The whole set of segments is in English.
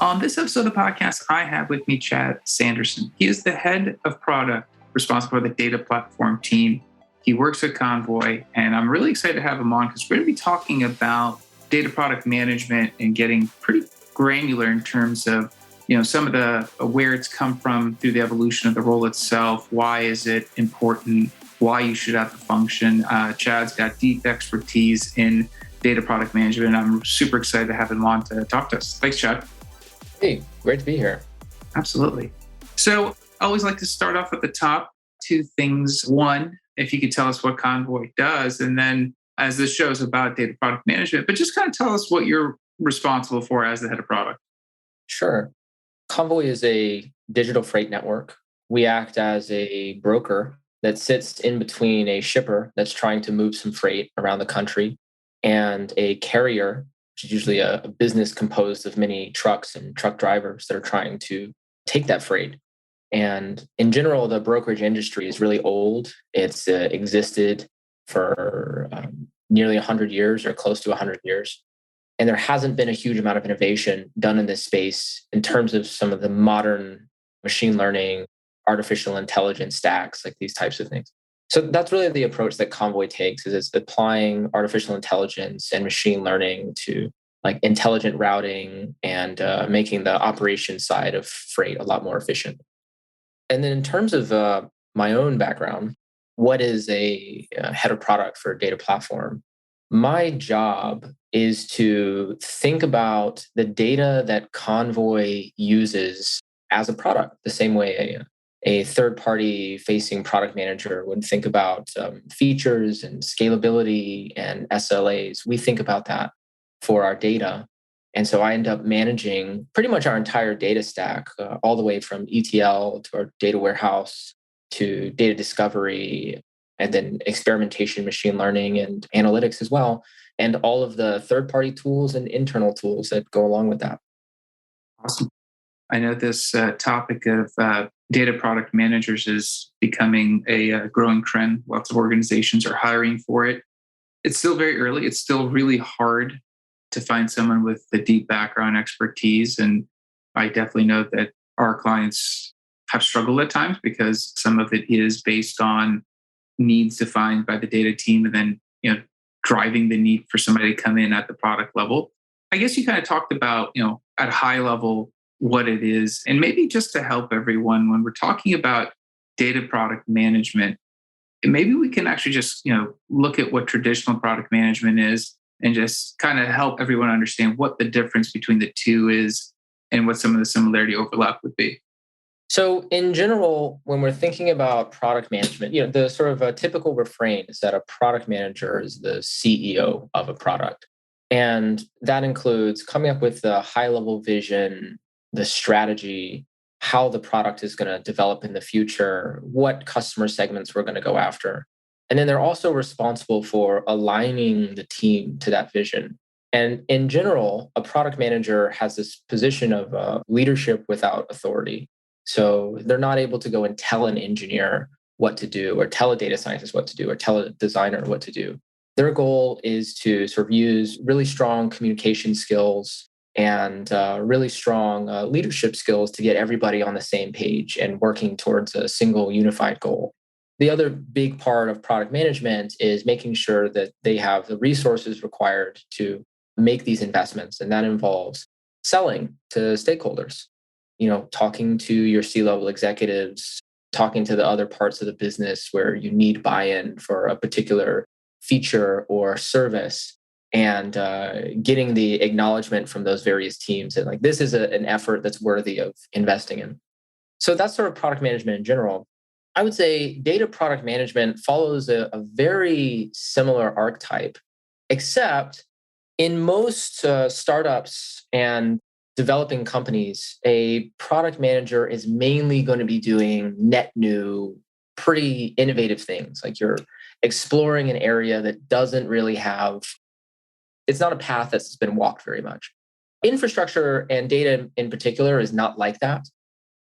On this episode of the podcast, I have with me Chad Sanderson. He is the head of product responsible for the data platform team. He works at Convoy, and I'm really excited to have him on because we're going to be talking about data product management and getting pretty granular in terms of some of the where it's come from through the evolution of the role itself. Why is it important? Why you should have the function. Chad's got deep expertise in data product management. I'm super excited to have him on to talk to us. Thanks, Chad. Hey, great to be here. Absolutely. So I always like to start off at the top. Two things. One, if you could tell us what Convoy does, and then as this show is about data product management, but just kind of tell us what you're responsible for as the head of product. Sure. Convoy is a digital freight network. We act as a broker that sits in between a shipper that's trying to move some freight around the country and a carrier, which is usually a business composed of many trucks and truck drivers that are trying to take that freight. And in general, the brokerage industry is really old. It's existed for nearly 100 years or close to 100 years. And there hasn't been a huge amount of innovation done in this space in terms of some of the modern machine learning, artificial intelligence stacks, like these types of things. So that's really the approach that Convoy takes, is it's applying artificial intelligence and machine learning to like intelligent routing and making the operation side of freight a lot more efficient. And then in terms of my own background, what is a head of product for a data platform? My job is to think about the data that Convoy uses as a product, the same way a third-party facing product manager would think about features and scalability and SLAs. We think about that for our data. And so I end up managing pretty much our entire data stack, all the way from ETL to our data warehouse to data discovery, and then experimentation, machine learning, and analytics as well, and all of the third-party tools and internal tools that go along with that. Awesome. I know this topic of data product managers is becoming a growing trend. Lots of organizations are hiring for it. It's still very early. It's still really hard to find someone with the deep background expertise. And I definitely know that our clients have struggled at times because some of it is based on needs defined by the data team and then driving the need for somebody to come in at the product level. I guess you kind of talked about at a high level what it is, and maybe just to help everyone when we're talking about data product management, maybe we can actually just look at what traditional product management is and just kind of help everyone understand what the difference between the two is and what some of the similarity overlap would be. So in general, when we're thinking about product management, the sort of a typical refrain is that a product manager is the CEO of a product. And that includes coming up with the high-level vision, the strategy, how the product is going to develop in the future, what customer segments we're going to go after. And then they're also responsible for aligning the team to that vision. And in general, a product manager has this position of leadership without authority. So they're not able to go and tell an engineer what to do, or tell a data scientist what to do, or tell a designer what to do. Their goal is to sort of use really strong communication skills and really strong leadership skills to get everybody on the same page and working towards a single unified goal. The other big part of product management is making sure that they have the resources required to make these investments. And that involves selling to stakeholders, talking to your C-level executives, talking to the other parts of the business where you need buy-in for a particular feature or service, and getting the acknowledgement from those various teams. And like, this is an effort that's worthy of investing in. So that's sort of product management in general. I would say data product management follows a very similar archetype, except in most startups and developing companies, a product manager is mainly going to be doing net new, pretty innovative things. Like, you're exploring an area that doesn't really have, it's not a path that's been walked very much. Infrastructure and data in particular is not like that.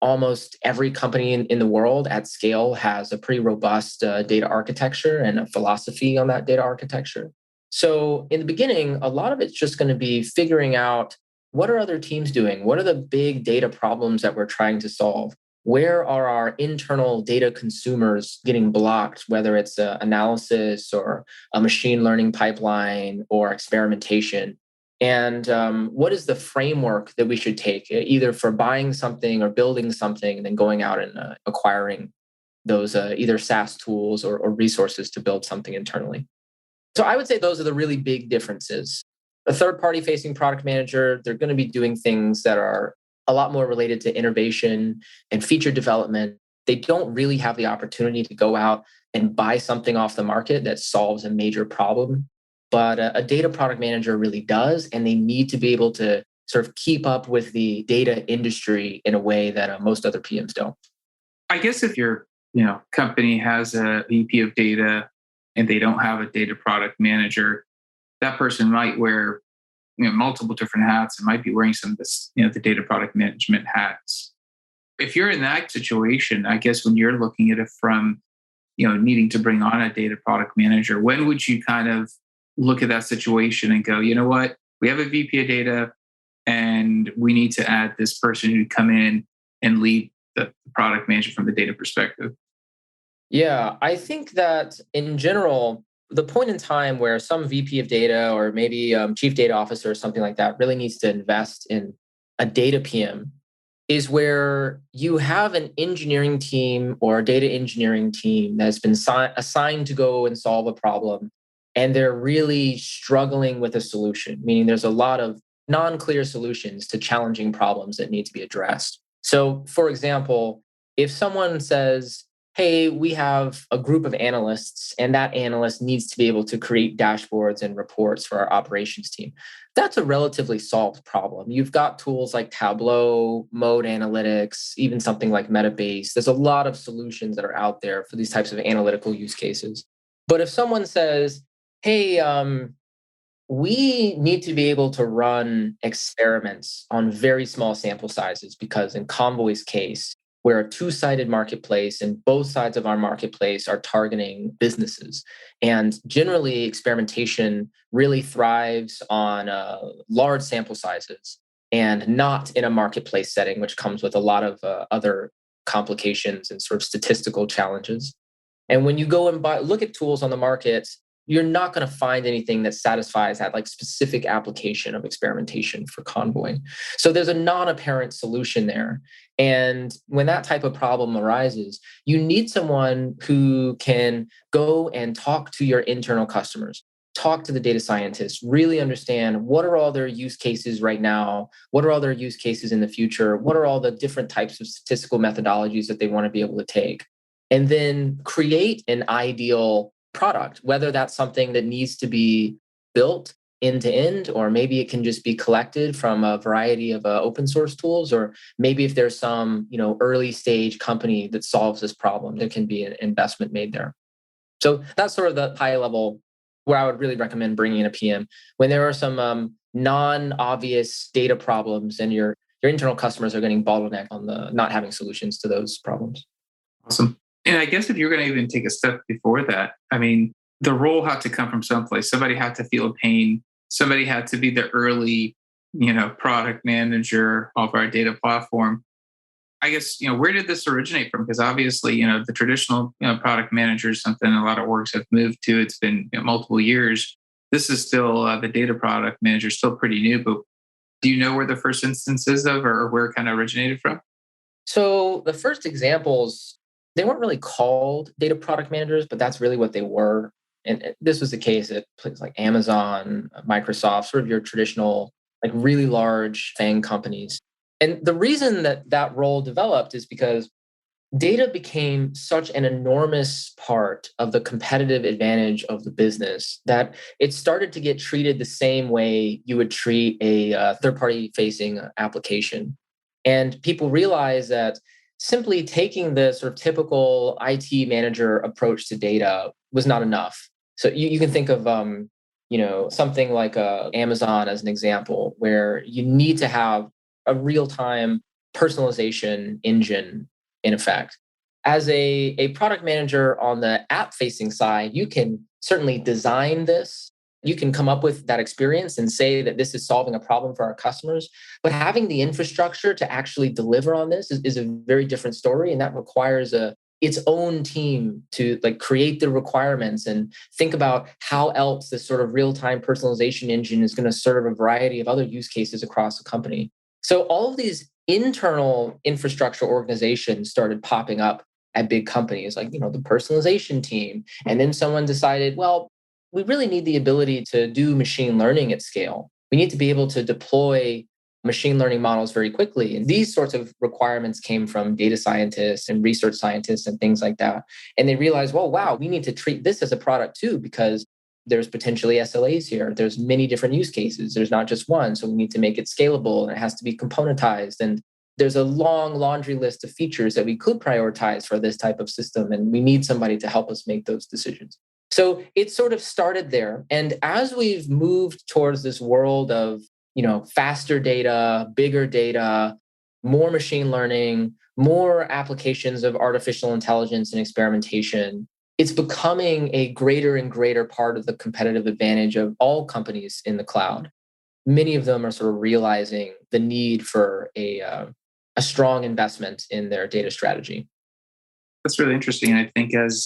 Almost every company in the world at scale has a pretty robust data architecture and a philosophy on that data architecture. So in the beginning, a lot of it's just going to be figuring out what are other teams doing? What are the big data problems that we're trying to solve? Where are our internal data consumers getting blocked, whether it's analysis or a machine learning pipeline or experimentation? And what is the framework that we should take, either for buying something or building something and then going out and acquiring those either SaaS tools or resources to build something internally? So I would say those are the really big differences. A third party facing product manager, they're going to be doing things that are a lot more related to innovation and feature development. They don't really have the opportunity to go out and buy something off the market that solves a major problem. But a data product manager really does, and they need to be able to sort of keep up with the data industry in a way that most other PMs don't. I guess if your company has a VP of data and they don't have a data product manager, that person might wear multiple different hats and might be wearing some of this, the data product management hats. If you're in that situation, I guess when you're looking at it from, needing to bring on a data product manager, when would you kind of look at that situation and go, you know what, we have a VP of data and we need to add this person who come in and lead the product manager from the data perspective? Yeah, I think that in general, the point in time where some VP of data or maybe chief data officer or something like that really needs to invest in a data PM is where you have an engineering team or a data engineering team that's been assigned to go and solve a problem. And they're really struggling with a solution, meaning there's a lot of non-clear solutions to challenging problems that need to be addressed. So, for example, if someone says, hey, we have a group of analysts, and that analyst needs to be able to create dashboards and reports for our operations team. That's a relatively solved problem. You've got tools like Tableau, Mode Analytics, even something like Metabase. There's a lot of solutions that are out there for these types of analytical use cases. But if someone says, hey, we need to be able to run experiments on very small sample sizes because in Convoy's case, we're a two-sided marketplace and both sides of our marketplace are targeting businesses. And generally, experimentation really thrives on large sample sizes and not in a marketplace setting, which comes with a lot of other complications and sort of statistical challenges. And when you go and look at tools on the market, you're not going to find anything that satisfies that like specific application of experimentation for Convoy. So there's a non-apparent solution there. And when that type of problem arises, you need someone who can go and talk to your internal customers, talk to the data scientists, really understand what are all their use cases right now, what are all their use cases in the future, what are all the different types of statistical methodologies that they want to be able to take, and then create an ideal product, whether that's something that needs to be built end to end, or maybe it can just be collected from a variety of open source tools, or maybe if there's some early stage company that solves this problem, there can be an investment made there. So that's sort of the high level where I would really recommend bringing in a PM when there are some non-obvious data problems and your internal customers are getting bottlenecked on the not having solutions to those problems. Awesome. And I guess if you're going to even take a step before that, I mean, the role had to come from someplace. Somebody had to feel pain. Somebody had to be the early, product manager of our data platform. I guess, where did this originate from? Because obviously, the traditional product manager is something a lot of orgs have moved to. It's been multiple years. This is still the data product manager, still pretty new. But do you know where the first instances of or where it kind of originated from? So the first examples, they weren't really called data product managers, but that's really what they were. And this was the case at places like Amazon, Microsoft, sort of your traditional, like really large FANG companies. And the reason that that role developed is because data became such an enormous part of the competitive advantage of the business that it started to get treated the same way you would treat a third-party facing application. And people realize that simply taking the sort of typical IT manager approach to data was not enough. So you can think of something like Amazon as an example, where you need to have a real-time personalization engine in effect. As a product manager on the app-facing side, you can certainly design this You can come up with that experience and say that this is solving a problem for our customers. But having the infrastructure to actually deliver on this is a very different story. And that requires its own team to like create the requirements and think about how else this sort of real-time personalization engine is going to serve a variety of other use cases across the company. So all of these internal infrastructure organizations started popping up at big companies like, the personalization team. And then someone decided, well, we really need the ability to do machine learning at scale. We need to be able to deploy machine learning models very quickly. And these sorts of requirements came from data scientists and research scientists and things like that. And they realized, well, wow, we need to treat this as a product too, because there's potentially SLAs here. There's many different use cases. There's not just one. So we need to make it scalable and it has to be componentized. And there's a long laundry list of features that we could prioritize for this type of system. And we need somebody to help us make those decisions. So it sort of started there. And as we've moved towards this world of, faster data, bigger data, more machine learning, more applications of artificial intelligence and experimentation, it's becoming a greater and greater part of the competitive advantage of all companies in the cloud. Many of them are sort of realizing the need for a strong investment in their data strategy. That's really interesting. And I think as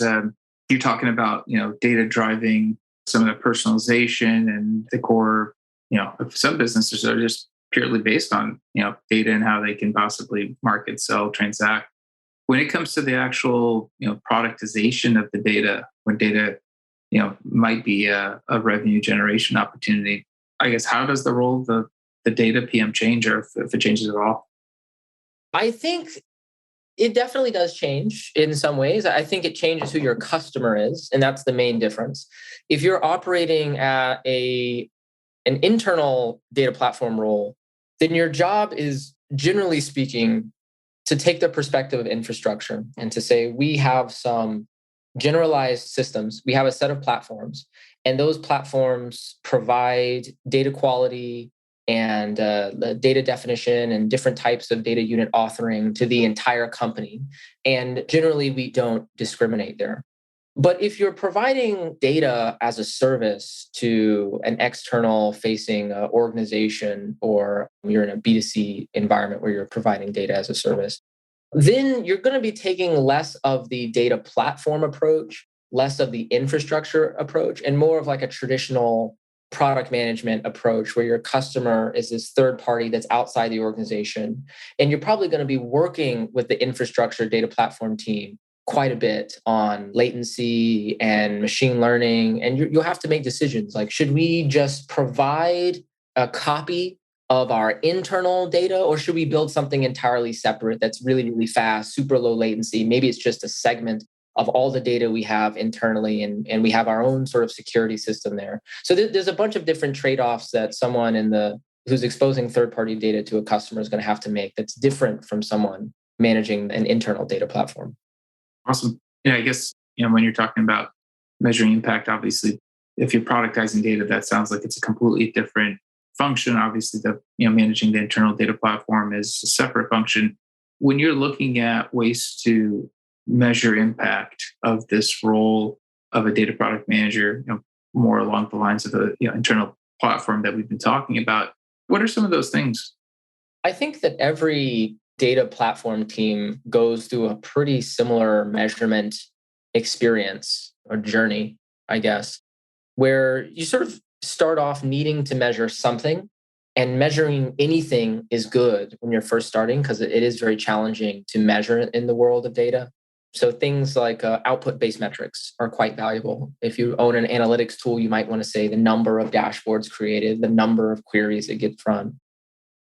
you're talking about, data driving some of the personalization and the core, some businesses are just purely based on, data and how they can possibly market, sell, transact. When it comes to the actual, productization of the data, when data, might be a revenue generation opportunity, I guess, how does the role of the data PM change, or if it changes at all? I think it definitely does change in some ways. I think it changes who your customer is, and that's the main difference. If you're operating at an internal data platform role, then your job is, generally speaking, to take the perspective of infrastructure and to say, we have some generalized systems, we have a set of platforms, and those platforms provide data quality and the data definition and different types of data unit authoring to the entire company. And generally, we don't discriminate there. But if you're providing data as a service to an external facing organization, or you're in a B2C environment where you're providing data as a service, then you're going to be taking less of the data platform approach, less of the infrastructure approach, and more of like a traditional product management approach where your customer is this third party that's outside the organization. And you're probably going to be working with the infrastructure data platform team quite a bit on latency and machine learning. And you'll have to make decisions like, should we just provide a copy of our internal data, or should we build something entirely separate that's really, really fast, super low latency? Maybe it's just a segment of all the data we have internally, and we have our own sort of security system there. So there's a bunch of different trade-offs that someone who's exposing third-party data to a customer is going to have to make that's different from someone managing an internal data platform. Awesome. Yeah, I guess, when you're talking about measuring impact, obviously, if you're productizing data, that sounds like it's a completely different function. Obviously, managing the internal data platform is a separate function. When you're looking at ways to measure impact of this role of a data product manager, more along the lines of the internal platform that we've been talking about, what are some of those things? I think that every data platform team goes through a pretty similar measurement experience or journey, I guess, where you sort of start off needing to measure something, and measuring anything is good when you're first starting because it is very challenging to measure in the world of data. So things like output-based metrics are quite valuable. If you own an analytics tool, you might want to say the number of dashboards created, the number of queries that get run.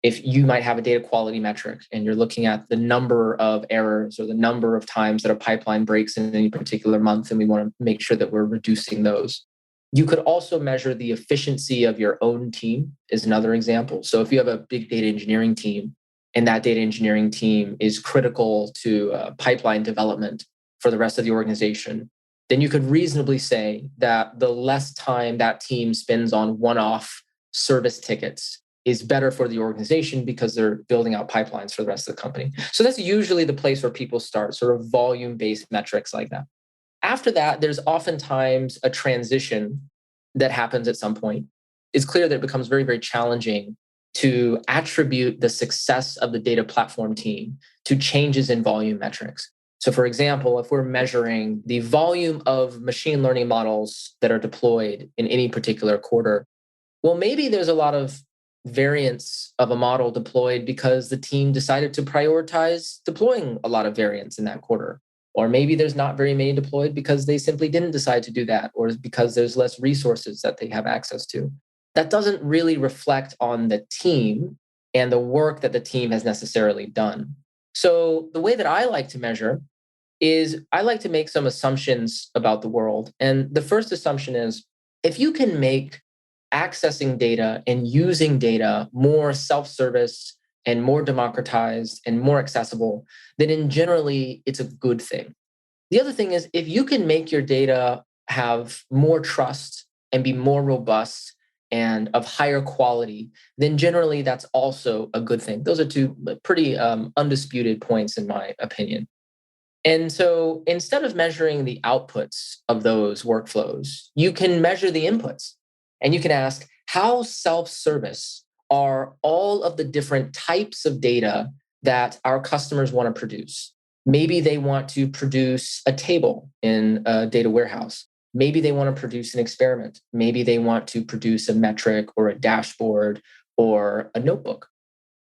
If you might have a data quality metric and you're looking at the number of errors or the number of times that a pipeline breaks in any particular month, and we want to make sure that we're reducing those. You could also measure the efficiency of your own team is another example. So if you have a big data engineering team and that data engineering team is critical to pipeline development for the rest of the organization, then you could reasonably say that the less time that team spends on one-off service tickets is better for the organization because they're building out pipelines for the rest of the company. So that's usually the place where people start, sort of volume-based metrics like that. After that, there's oftentimes a transition that happens at some point, it's clear that it becomes very, very challenging to attribute the success of the data platform team to changes in volume metrics. So, for example, if we're measuring the volume of machine learning models that are deployed in any particular quarter, well, maybe there's a lot of variance of a model deployed because the team decided to prioritize deploying a lot of variance in that quarter. Or maybe there's not very many deployed because they simply didn't decide to do that, or because there's less resources that they have access to. That doesn't really reflect on the team and the work that the team has necessarily done. So the way that I like to measure is I like to make some assumptions about the world. And the first assumption is if you can make accessing data and using data more self-service and more democratized and more accessible, then in generally it's a good thing. The other thing is if you can make your data have more trust and be more robust and of higher quality, then generally that's also a good thing. Those are two pretty undisputed points in my opinion. And so instead of measuring the outputs of those workflows, you can measure the inputs and you can ask how self-service are all of the different types of data that our customers want to produce. Maybe they want to produce a table in a data warehouse. Maybe they want to produce an experiment. Maybe they want to produce a metric or a dashboard or a notebook.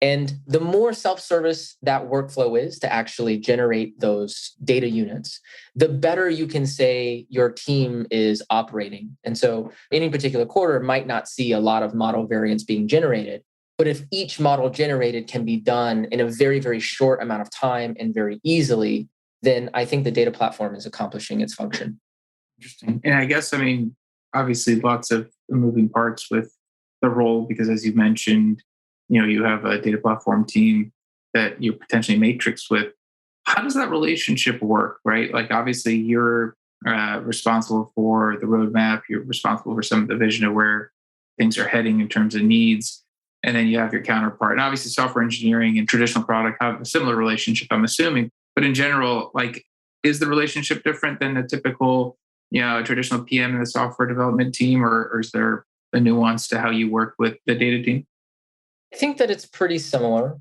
And the more self-service that workflow is to actually generate those data units, the better you can say your team is operating. And so any particular quarter might not see a lot of model variance being generated. But if each model generated can be done in a very, very short amount of time and very easily, then I think the data platform is accomplishing its function. Interesting. And I guess, obviously lots of moving parts with the role, because as you mentioned, you have a data platform team that you're potentially matrix with. How does that relationship work, right? Like obviously you're responsible for the roadmap. You're responsible for some of the vision of where things are heading in terms of needs. And then you have your counterpart. And obviously software engineering and traditional product have a similar relationship, I'm assuming. But in general, like, is the relationship different than the typical, traditional PM in the software development team, or is there a nuance to how you work with the data team? I think that it's pretty similar.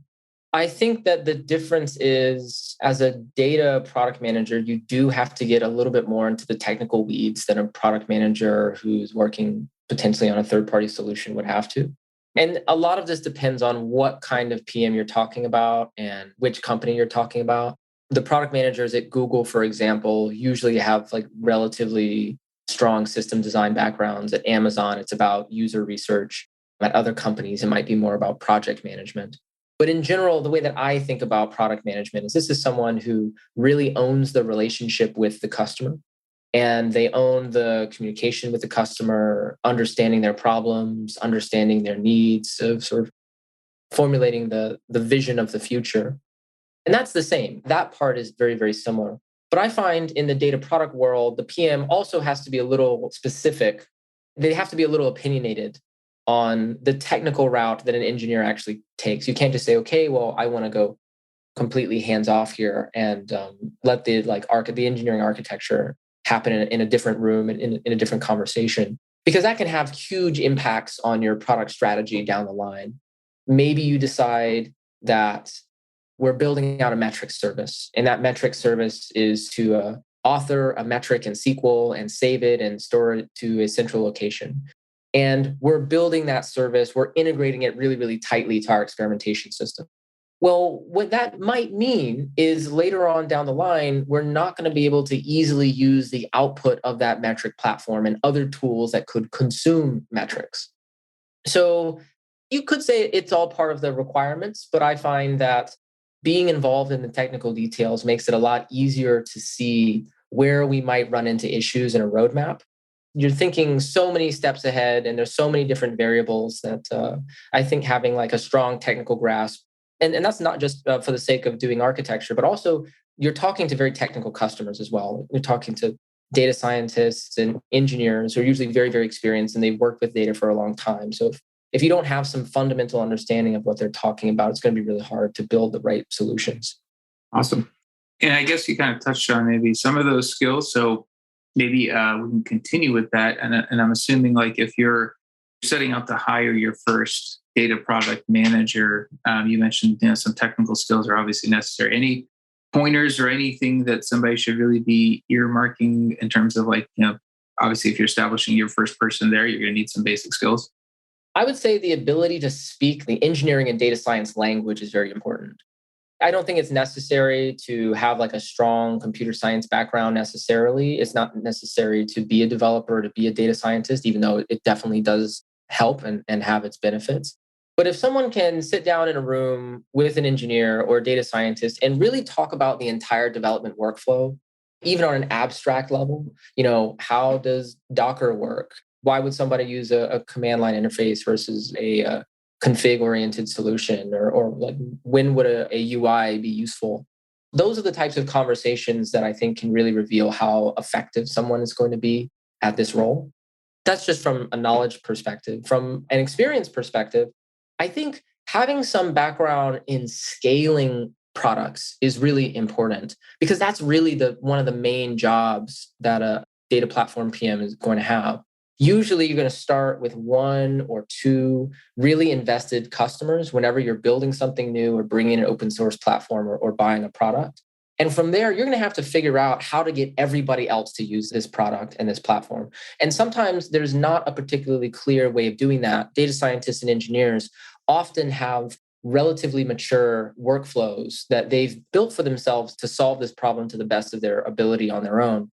I think that the difference is as a data product manager, you do have to get a little bit more into the technical weeds than a product manager who's working potentially on a third-party solution would have to. And a lot of this depends on what kind of PM you're talking about and which company you're talking about. The product managers at Google, for example, usually have like relatively strong system design backgrounds. At Amazon, it's about user research. At other companies, it might be more about project management. But in general, the way that I think about product management is this is someone who really owns the relationship with the customer, and they own the communication with the customer, understanding their problems, understanding their needs, of sort of formulating the vision of the future. And that's the same. That part is very, very similar. But I find in the data product world, the PM also has to be a little specific. They have to be a little opinionated on the technical route that an engineer actually takes. You can't just say, okay, well, I want to go completely hands off here and let the the engineering architecture happen in a different room and in a different conversation, because that can have huge impacts on your product strategy down the line. Maybe you decide that we're building out a metric service, and that metric service is to author a metric in SQL and save it and store it to a central location. And we're building that service, we're integrating it really, really tightly to our experimentation system. Well, what that might mean is later on down the line, we're not going to be able to easily use the output of that metric platform and other tools that could consume metrics. So you could say it's all part of the requirements, but I find that being involved in the technical details makes it a lot easier to see where we might run into issues in a roadmap. You're thinking so many steps ahead, and there's so many different variables that I think having like a strong technical grasp, and that's not just for the sake of doing architecture, but also you're talking to very technical customers as well. You're talking to data scientists and engineers who are usually very, very experienced, and they've worked with data for a long time. So if you don't have some fundamental understanding of what they're talking about, it's going to be really hard to build the right solutions. Awesome. And I guess you kind of touched on maybe some of those skills. So maybe we can continue with that. And I'm assuming like if you're setting out to hire your first data product manager, you mentioned some technical skills are obviously necessary. Any pointers or anything that somebody should really be earmarking in terms of like, obviously if you're establishing your first person there, you're going to need some basic skills. I would say the ability to speak the engineering and data science language is very important. I don't think it's necessary to have like a strong computer science background necessarily. It's not necessary to be a developer, to be a data scientist, even though it definitely does help and have its benefits. But if someone can sit down in a room with an engineer or a data scientist and really talk about the entire development workflow, even on an abstract level, how does Docker work? Why would somebody use a command line interface versus a config oriented solution, or like when would a UI be useful? Those are the types of conversations that I think can really reveal how effective someone is going to be at this role. That's just from a knowledge perspective. From an experience perspective, I think having some background in scaling products is really important, because that's really the one of the main jobs that a data platform PM is going to have. Usually you're going to start with one or two really invested customers whenever you're building something new or bringing an open source platform, or buying a product. And from there, you're going to have to figure out how to get everybody else to use this product and this platform. And sometimes there's not a particularly clear way of doing that. Data scientists and engineers often have relatively mature workflows that they've built for themselves to solve this problem to the best of their ability on their own.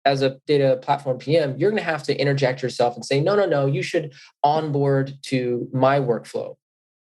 As a data platform PM, you're going to have to interject yourself and say, no, no, no, you should onboard to my workflow.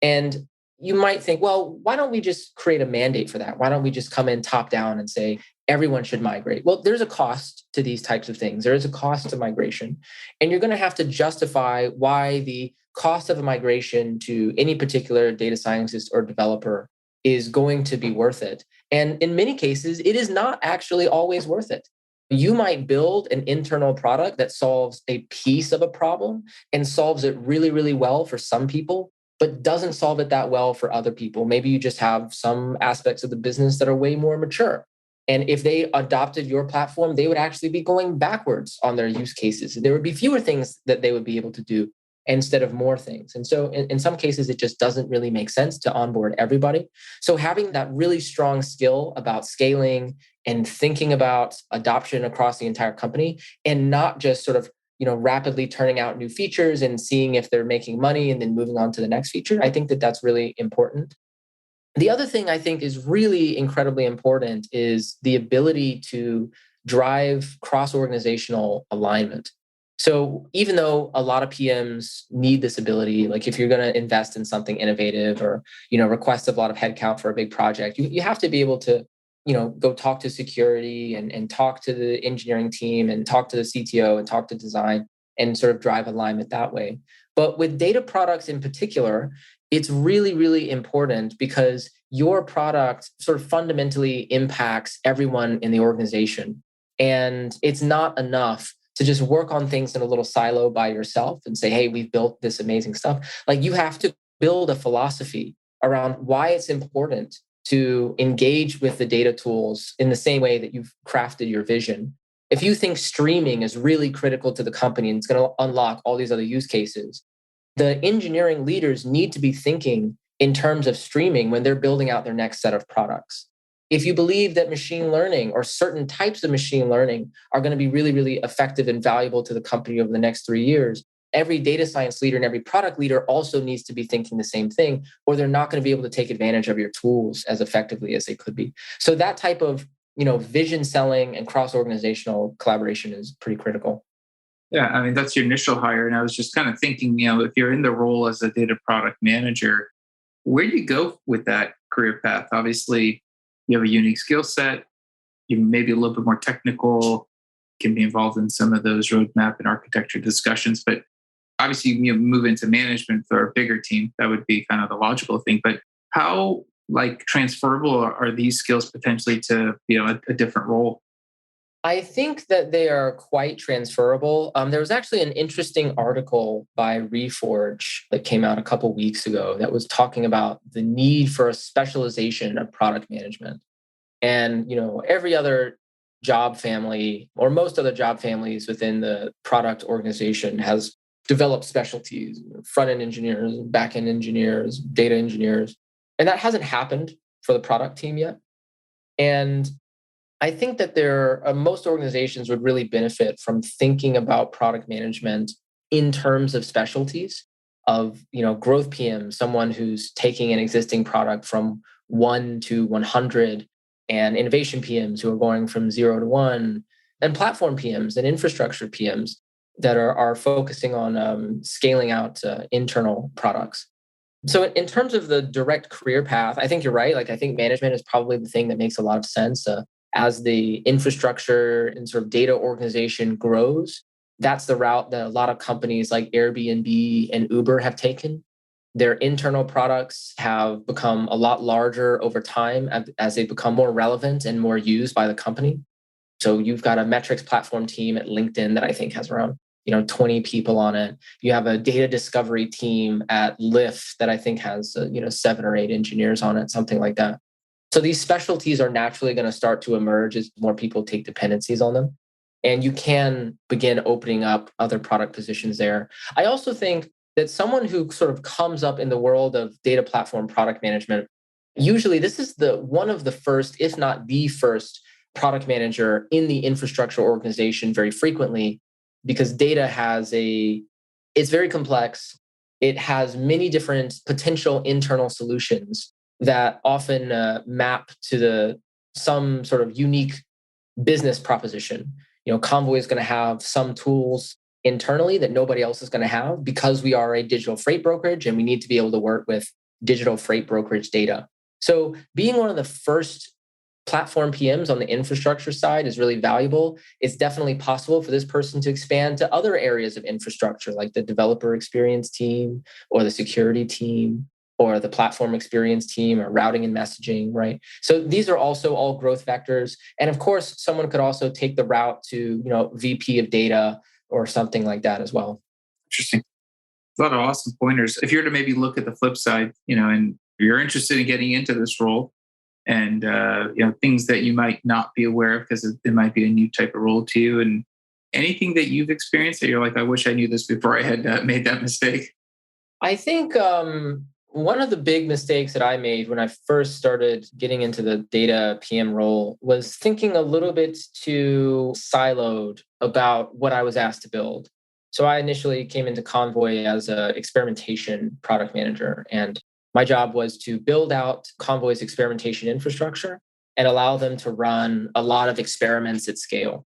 And you might think, well, why don't we just create a mandate for that? Why don't we just come in top down and say everyone should migrate? Well, there's a cost to these types of things. There is a cost to migration. And you're going to have to justify why the cost of a migration to any particular data scientist or developer is going to be worth it. And in many cases, it is not actually always worth it. You might build an internal product that solves a piece of a problem and solves it really, really well for some people, but doesn't solve it that well for other people. Maybe you just have some aspects of the business that are way more mature. And if they adopted your platform, they would actually be going backwards on their use cases. There would be fewer things that they would be able to do instead of more things. And so in some cases, it just doesn't really make sense to onboard everybody. So having that really strong skill about scaling and thinking about adoption across the entire company, and not just sort of rapidly turning out new features and seeing if they're making money and then moving on to the next feature. I think that that's really important. The other thing I think is really incredibly important is the ability to drive cross-organizational alignment. So even though a lot of PMs need this ability, like if you're going to invest in something innovative or request a lot of headcount for a big project, you have to be able to go talk to security and talk to the engineering team and talk to the CTO and talk to design and sort of drive alignment that way. But with data products in particular, it's really, really important because your product sort of fundamentally impacts everyone in the organization. And it's not enough to just work on things in a little silo by yourself and say, hey, we've built this amazing stuff. Like you have to build a philosophy around why it's important to engage with the data tools in the same way that you've crafted your vision. If you think streaming is really critical to the company and it's going to unlock all these other use cases, the engineering leaders need to be thinking in terms of streaming when they're building out their next set of products. If you believe that machine learning or certain types of machine learning are going to be really, really effective and valuable to the company over the next 3 years, every data science leader and every product leader also needs to be thinking the same thing, or they're not going to be able to take advantage of your tools as effectively as they could be. So that type of vision selling and cross-organizational collaboration is pretty critical. Yeah, I mean, that's your initial hire. And I was just kind of thinking, if you're in the role as a data product manager, where do you go with that career path? Obviously, you have a unique skill set. You may be a little bit more technical, can be involved in some of those roadmap and architecture discussions. But obviously, you move into management for a bigger team. That would be kind of the logical thing. But how transferable are these skills potentially to a different role? I think that they are quite transferable. There was actually an interesting article by Reforge that came out a couple weeks ago that was talking about the need for a specialization of product management. And every other job family or most other job families within the product organization has developed specialties, front end engineers, back end engineers, data engineers. And that hasn't happened for the product team yet. And I think that most organizations would really benefit from thinking about product management in terms of specialties of, growth PM, someone who's taking an existing product from 1 to 100, and innovation PMs who are going from 0 to 1, and platform PMs and infrastructure PMs that are focusing on scaling out internal products. So in terms of the direct career path, I think you're right. Like I think management is probably the thing that makes a lot of sense. As the infrastructure and sort of data organization grows, that's the route that a lot of companies like Airbnb and Uber have taken. Their internal products have become a lot larger over time as they become more relevant and more used by the company. So you've got a metrics platform team at LinkedIn that I think has around 20 people on it. You have a data discovery team at Lyft that I think has 7 or 8 engineers on it, something like that. So these specialties are naturally going to start to emerge as more people take dependencies on them. And you can begin opening up other product positions there. I also think that someone who sort of comes up in the world of data platform product management, usually this is one of the first, if not the first, product manager in the infrastructure organization very frequently, because data it's very complex. It has many different potential internal solutions that often map to some sort of unique business proposition. Convoy is going to have some tools internally that nobody else is going to have because we are a digital freight brokerage and we need to be able to work with digital freight brokerage data. So being one of the first platform PMs on the infrastructure side is really valuable. It's definitely possible for this person to expand to other areas of infrastructure, like the developer experience team or the security team or the platform experience team or routing and messaging, right? So these are also all growth vectors. And of course, someone could also take the route to, VP of data or something like that as well. Interesting. A lot of awesome pointers. If you were to maybe look at the flip side, and you're interested in getting into this role, and things that you might not be aware of because it might be a new type of role to you, and anything that you've experienced that you're like, I wish I knew this before I had made that mistake. I think one of the big mistakes that I made when I first started getting into the data PM role was thinking a little bit too siloed about what I was asked to build. So I initially came into Convoy as an experimentation product manager, and my job was to build out Convoy's experimentation infrastructure and allow them to run a lot of experiments at scale.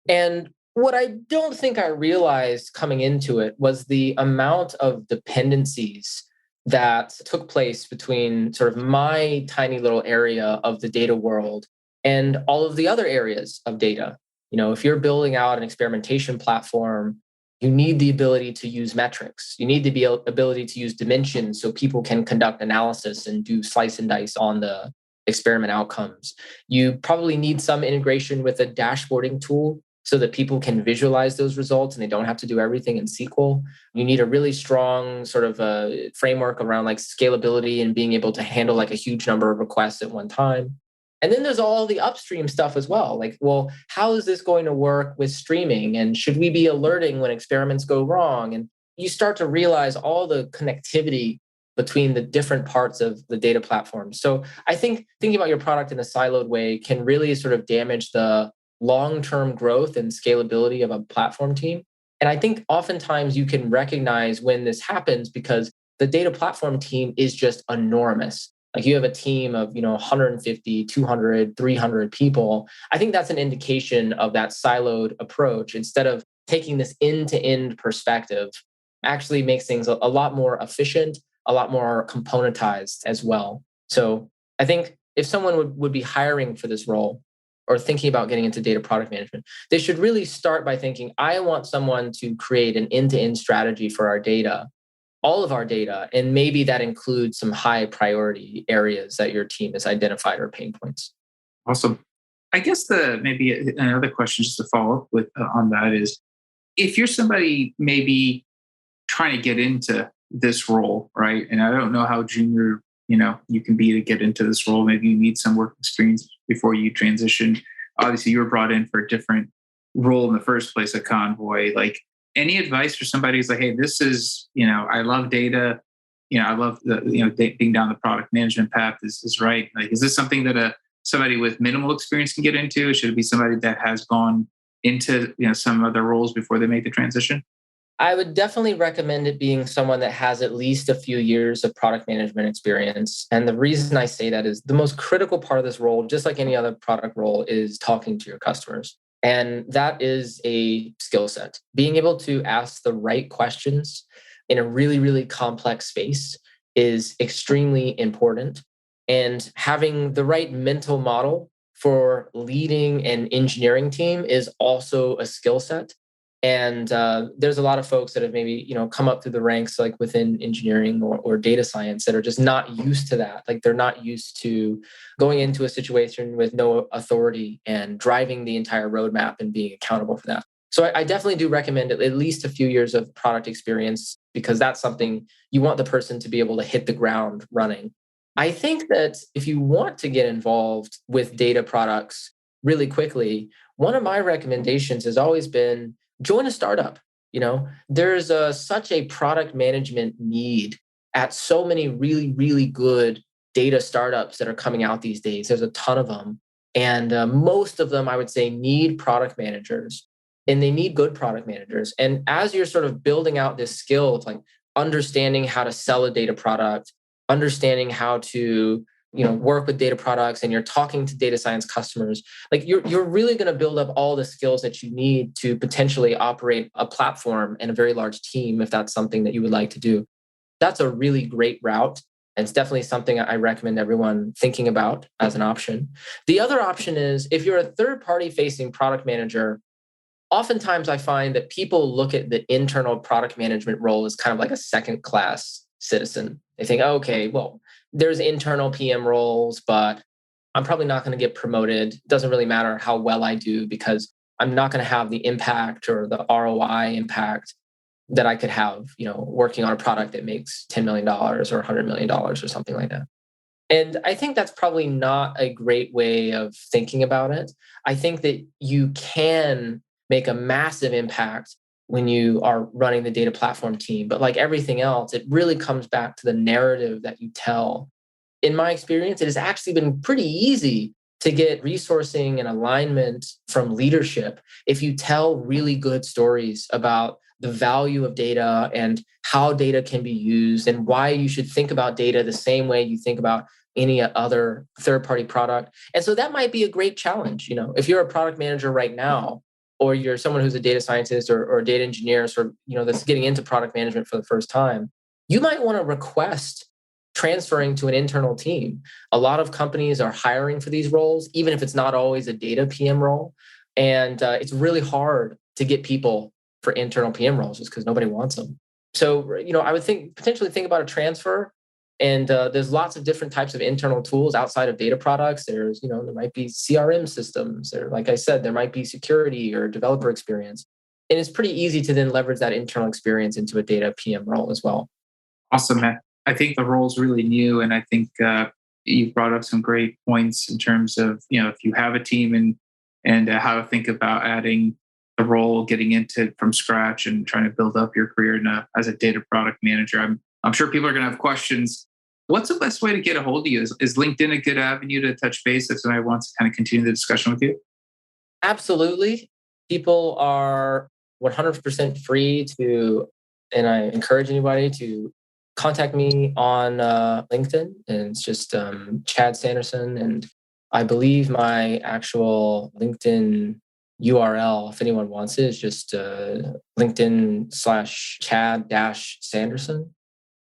And what I don't think I realized coming into it was the amount of dependencies that took place between sort of my tiny little area of the data world and all of the other areas of data. If you're building out an experimentation platform, you need the ability to use metrics. You need the ability to use dimensions so people can conduct analysis and do slice and dice on the experiment outcomes. You probably need some integration with a dashboarding tool so that people can visualize those results and they don't have to do everything in SQL. You need a really strong sort of a framework around like scalability and being able to handle like a huge number of requests at one time. And then there's all the upstream stuff as well. Like, well, how is this going to work with streaming? And should we be alerting when experiments go wrong? And you start to realize all the connectivity between the different parts of the data platform. So I think thinking about your product in a siloed way can really sort of damage the long-term growth and scalability of a platform team. And I think oftentimes you can recognize when this happens because the data platform team is just enormous. Like you have a team of 150, 200, 300 people. I think that's an indication of that siloed approach. Instead of taking this end-to-end perspective, actually makes things a lot more efficient, a lot more componentized as well. So I think if someone would be hiring for this role or thinking about getting into data product management, they should really start by thinking, I want someone to create an end-to-end strategy for our data, all of our data, and maybe that includes some high priority areas that your team has identified or pain points. Awesome. I guess maybe another question just to follow up with on that is, if you're somebody maybe trying to get into this role, right? And I don't know how junior you can be to get into this role. Maybe you need some work experience before you transition. obviously you were brought in for a different role in the first place at Convoy. Like, any advice for somebody who's like, hey, this is, I love data. I love being down the product management path is right. Like, is this something that somebody with minimal experience can get into? Should it be somebody that has gone into, some other roles before they make the transition? I would definitely recommend it being someone that has at least a few years of product management experience. And the reason I say that is the most critical part of this role, just like any other product role, is talking to your customers. And that is a skill set. Being able to ask the right questions in a really, really complex space is extremely important. And having the right mental model for leading an engineering team is also a skill set. And there's a lot of folks that have maybe come up through the ranks like within engineering or data science that are just not used to that. Like they're not used to going into a situation with no authority and driving the entire roadmap and being accountable for that. So I definitely do recommend at least a few years of product experience, because that's something you want the person to be able to hit the ground running. I think that if you want to get involved with data products really quickly, one of my recommendations has always been join a startup. There's such a product management need at so many really, really good data startups that are coming out these days. There's a ton of them. And most of them, I would say, need product managers, and they need good product managers. And as you're sort of building out this skill of like understanding how to sell a data product, understanding how to work with data products, and you're talking to data science customers, like you're really going to build up all the skills that you need to potentially operate a platform and a very large team, if that's something that you would like to do. That's a really great route. And it's definitely something I recommend everyone thinking about as an option. The other option is if you're a third party facing product manager, oftentimes I find that people look at the internal product management role as kind of like a second class citizen. They think, oh, okay, well, there's internal PM roles, but I'm probably not going to get promoted. It doesn't really matter how well I do, because I'm not going to have the impact or the ROI impact that I could have, working on a product that makes $10 million or $100 million or something like that. And I think that's probably not a great way of thinking about it. I think that you can make a massive impact when you are running the data platform team. But like everything else, it really comes back to the narrative that you tell. In my experience, it has actually been pretty easy to get resourcing and alignment from leadership if you tell really good stories about the value of data and how data can be used and why you should think about data the same way you think about any other third-party product. And so that might be a great challenge. If you're a product manager right now, or you're someone who's a data scientist or a data engineer, that's getting into product management for the first time, you might want to request transferring to an internal team. A lot of companies are hiring for these roles, even if it's not always a data PM role. And it's really hard to get people for internal PM roles just because nobody wants them. So, I would potentially think about a transfer. And there's lots of different types of internal tools outside of data products. There might be CRM systems, or like I said, there might be security or developer experience. And it's pretty easy to then leverage that internal experience into a data PM role as well. Awesome, man. I think the role's really new, and I think you've brought up some great points in terms of if you have a team and how to think about adding the role, getting into it from scratch, and trying to build up your career as a data product manager. I'm sure people are going to have questions. What's the best way to get a hold of you? Is LinkedIn a good avenue to touch base if somebody wants to kind of continue the discussion with you? Absolutely. People are 100% free to, and I encourage anybody to contact me on LinkedIn. And it's just Chad Sanderson. And I believe my actual LinkedIn URL, if anyone wants it, is just LinkedIn/Chad-Sanderson.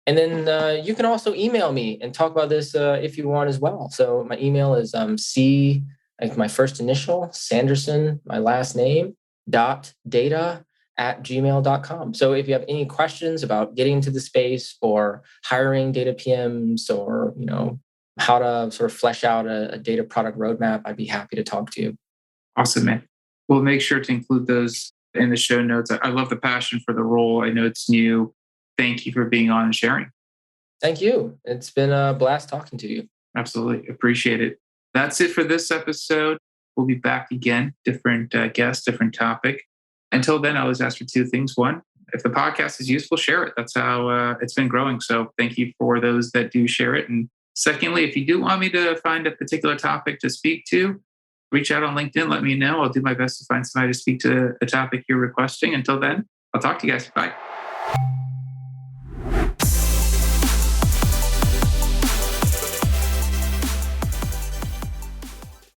And then you can also email me and talk about this if you want as well. So my email is like my first initial, Sanderson, my last name, .data@gmail.com. So if you have any questions about getting into the space or hiring data PMs, or how to sort of flesh out a data product roadmap, I'd be happy to talk to you. Awesome, man. We'll make sure to include those in the show notes. I love the passion for the role. I know it's new. Thank you for being on and sharing. Thank you. It's been a blast talking to you. Absolutely. Appreciate it. That's it for this episode. we'll be back again, different guest, different topic. Until then, I always ask for two things. One, if the podcast is useful, share it. That's how it's been growing. So thank you for those that do share it. And secondly, if you do want me to find a particular topic to speak to, reach out on LinkedIn. Let me know. I'll do my best to find somebody to speak to a topic you're requesting. Until then, I'll talk to you guys. Bye.